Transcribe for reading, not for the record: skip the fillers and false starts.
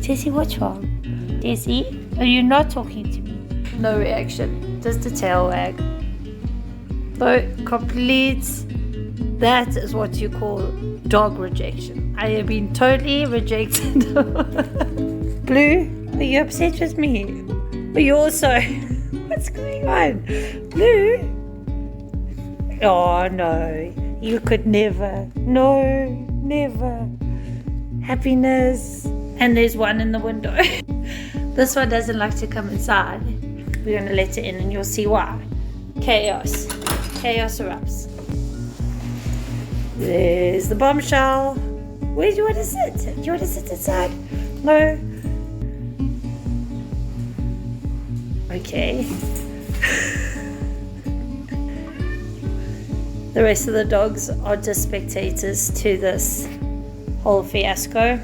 Jessie, what's wrong? Jessie, are you not talking to me? No reaction, just a tail wag. So complete, that is what you call dog rejection. I have been totally rejected. Blue, are you upset with me? Are you also... What's going on? Blue? Oh no, you could never. No, never. Happiness. And there's one in the window. This one doesn't like to come inside. We're going to let it in and you'll see why. Chaos. Chaos erupts. There's the bombshell. Where do you want to sit? Do you want to sit inside? No. Okay. The rest of the dogs are just spectators to this whole fiasco.